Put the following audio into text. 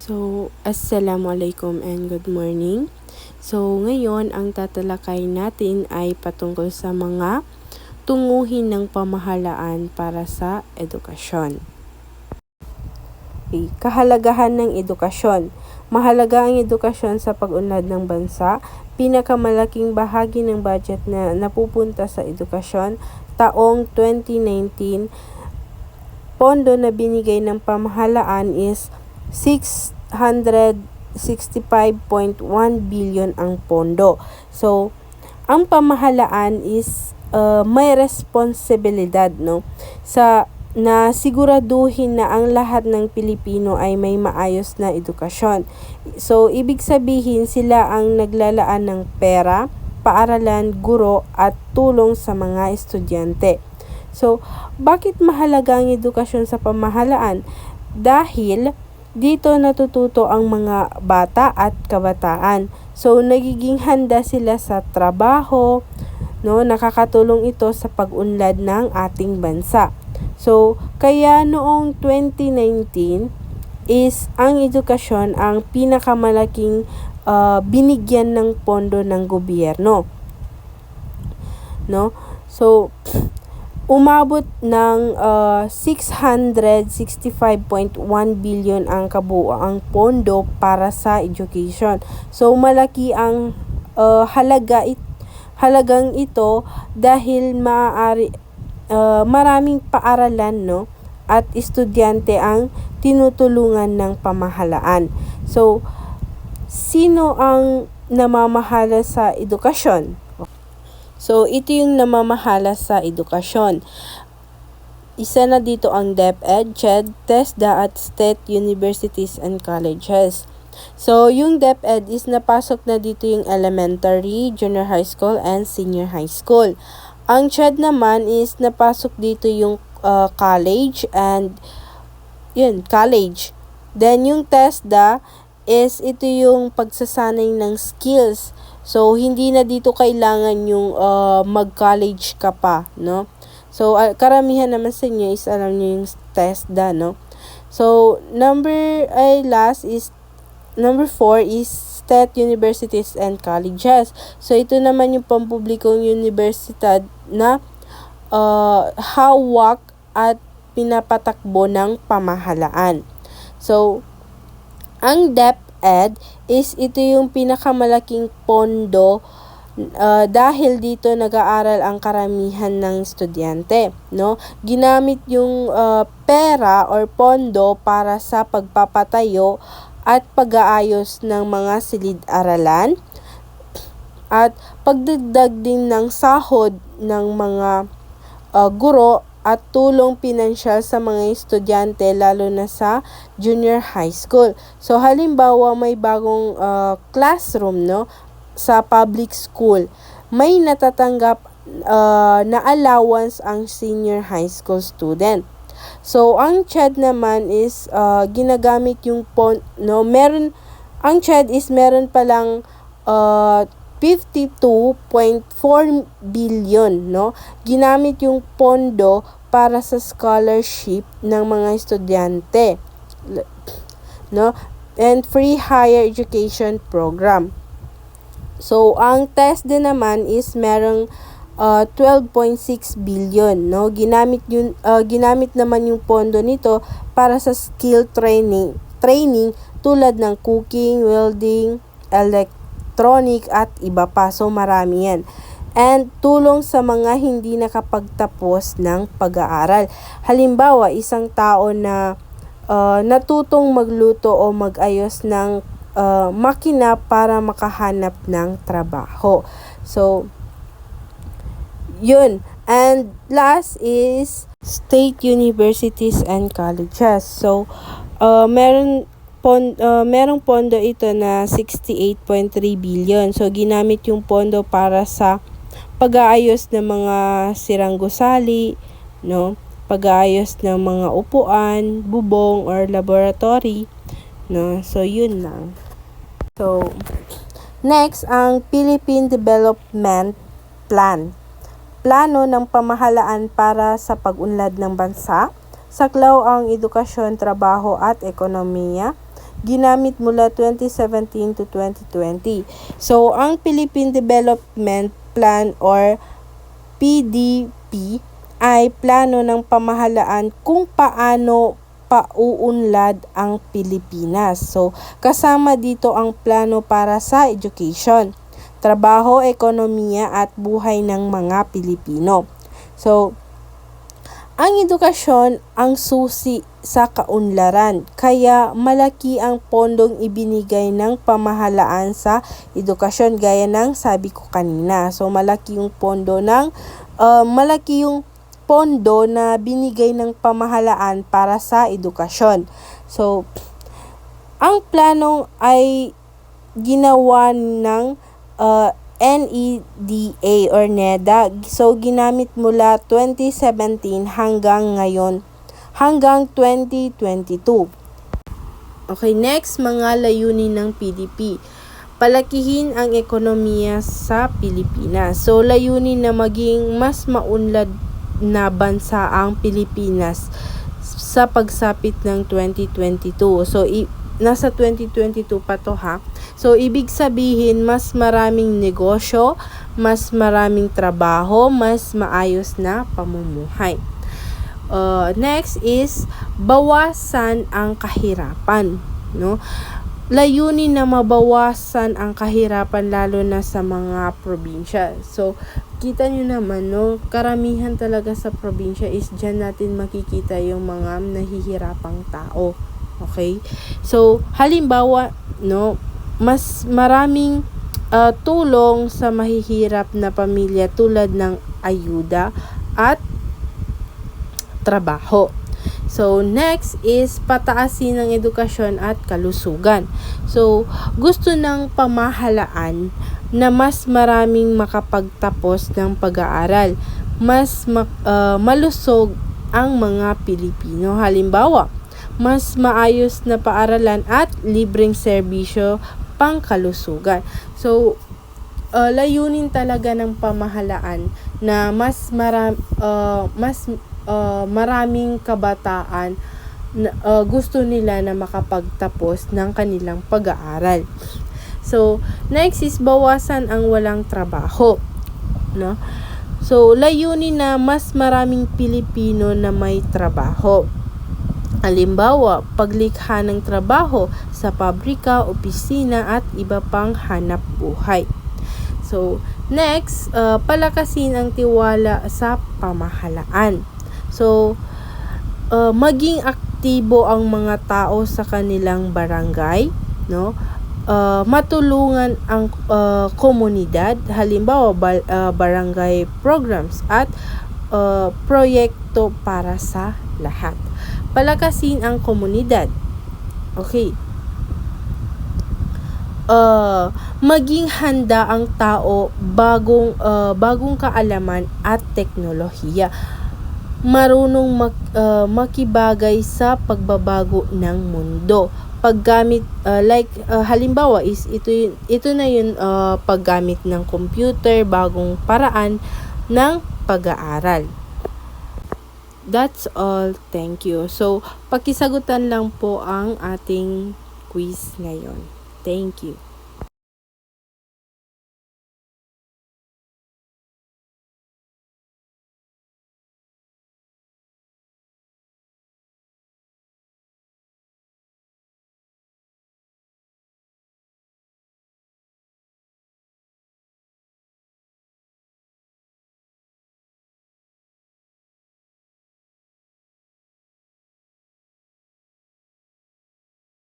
Assalamualaikum and good morning. Ngayon ang tatalakay natin ay patungkol sa mga tunguhin ng pamahalaan para sa edukasyon. Kahalagahan ng edukasyon. Mahalaga ang edukasyon sa pag-unlad ng bansa. Pinakamalaking bahagi ng budget na napupunta sa edukasyon taong 2019, pondo na binigay ng pamahalaan is 665.1 billion ang pondo. Ang pamahalaan is may responsibilidad na siguraduhin na ang lahat ng Pilipino ay may maayos na edukasyon. Ibig sabihin sila ang naglalaan ng pera, paaralan, guro at tulong sa mga estudyante. Bakit mahalaga ang edukasyon sa pamahalaan? Dahil dito natututo ang mga bata at kabataan. Nagiging handa sila sa trabaho, nakakatulong ito sa pag-unlad ng ating bansa. Kaya noong 2019 is ang edukasyon ang pinakamalaking binigyan ng pondo ng gobyerno. Umabot ng 665.1 billion ang kabuuang pondo para sa education. Malaki ang halagang ito dahil maraming paaralan at estudyante ang tinutulungan ng pamahalaan. Sino ang namamahala sa edukasyon? Ito yung namamahala sa edukasyon. Isa na dito ang DepEd, CHED, TESDA at State Universities and Colleges. Yung DepEd is napasok na dito yung elementary, junior high school, and senior high school. Ang CHED naman is napasok dito yung college and college. Then yung TESDA is ito yung pagsasanay ng skills. Hindi na dito kailangan yung mag-college ka pa, karamihan naman sa inyo is alam nyo yung TESDA, Number 4 is State Universities and Colleges. Ito naman yung pampublikong universidad na hawak at pinapatakbo ng pamahalaan. Ang DepEd is ito yung pinakamalaking pondo dahil dito nag-aaral ang karamihan ng estudyante. Ginamit yung pera or pondo para sa pagpapatayo at pag-aayos ng mga silid-aralan at pagdagdag din ng sahod ng mga guro at tulong pinansyal sa mga estudyante lalo na sa junior high school. Halimbawa may bagong classroom sa public school. May natatanggap na allowance ang senior high school student. Ang CHED naman is ginagamit yung ang CHED is meron palang 52.4 billion, ginamit yung pondo para sa scholarship ng mga estudyante, and free higher education program. Ang TESDA naman is merong 12.6 billion, ginamit naman yung pondo nito para sa skill training tulad ng cooking, welding, electronic at iba pa. Marami yan. And tulong sa mga hindi nakapagtapos ng pag-aaral. Halimbawa, isang tao na natutong magluto o mag-ayos ng makina para makahanap ng trabaho. Yun. And last is State Universities and Colleges. Merong pondo ito na 68.3 billion. Ginamit yung pondo para sa pag-aayos ng mga sirang gusali, pag-aayos ng mga upuan, bubong or laboratory, yun lang. Next, ang Philippine Development Plan. Plano ng pamahalaan para sa pag-unlad ng bansa. Saklaw ang edukasyon, trabaho at ekonomiya. ginamit mula 2017 to 2020. So, ang Philippine Development Plan or PDP ay plano ng pamahalaan kung paano pauunlad ang Pilipinas. So, kasama dito ang plano para sa education, trabaho, ekonomiya at buhay ng mga Pilipino. So, ang edukasyon ang susi sa kaunlaran, kaya malaki ang pondong ibinigay ng pamahalaan sa edukasyon gaya ng sabi ko kanina. So malaki yung pondo na binigay ng pamahalaan para sa edukasyon. So ang plano ay ginawa ng NEDA or NEDA. So, ginamit mula 2017 hanggang ngayon, hanggang 2022. Okay, next, mga layunin ng PDP. Palakihin ang ekonomiya sa Pilipinas. So, layunin na maging mas maunlad na bansa ang Pilipinas sa pagsapit ng 2022. So, nasa 2022 pa to ha. So, ibig sabihin, mas maraming negosyo, mas maraming trabaho, mas maayos na pamumuhay. Next is, bawasan ang kahirapan. No? Layunin na mabawasan ang kahirapan lalo na sa mga probinsya. So, kita nyo naman, no? Karamihan talaga sa probinsya is dyan natin makikita yung mga nahihirapang tao. Okay? So, halimbawa, no, mas maraming tulong sa mahihirap na pamilya tulad ng ayuda at trabaho. So, next is pataasin ang edukasyon at kalusugan. So, gusto ng pamahalaan na mas maraming makapagtapos ng pag-aaral. Mas malusog ang mga Pilipino. Halimbawa, mas maayos na paaralan at libreng serbisyo pangkalusugan. So, layunin talaga ng pamahalaan na maraming kabataan na gusto nila na makapagtapos ng kanilang pag-aaral. So, next is bawasan ang walang trabaho, no? So, layunin na mas maraming Pilipino na may trabaho. Halimbawa, paglikha ng trabaho sa pabrika, opisina at iba pang hanap buhay. So, next, palakasin ang tiwala sa pamahalaan. So, maging aktibo ang mga tao sa kanilang barangay, no? Matulungan ang komunidad, halimbawa barangay programs at proyekto para sa lahat. Palakasin ang komunidad. Okay. Maging handa ang tao bagong kaalaman at teknolohiya. Marunong makibagay sa pagbabago ng mundo. Paggamit halimbawa is ito na yun, paggamit ng computer, bagong paraan ng pag-aaral. That's all. Thank you. So, pakisagutan lang po ang ating quiz ngayon. Thank you.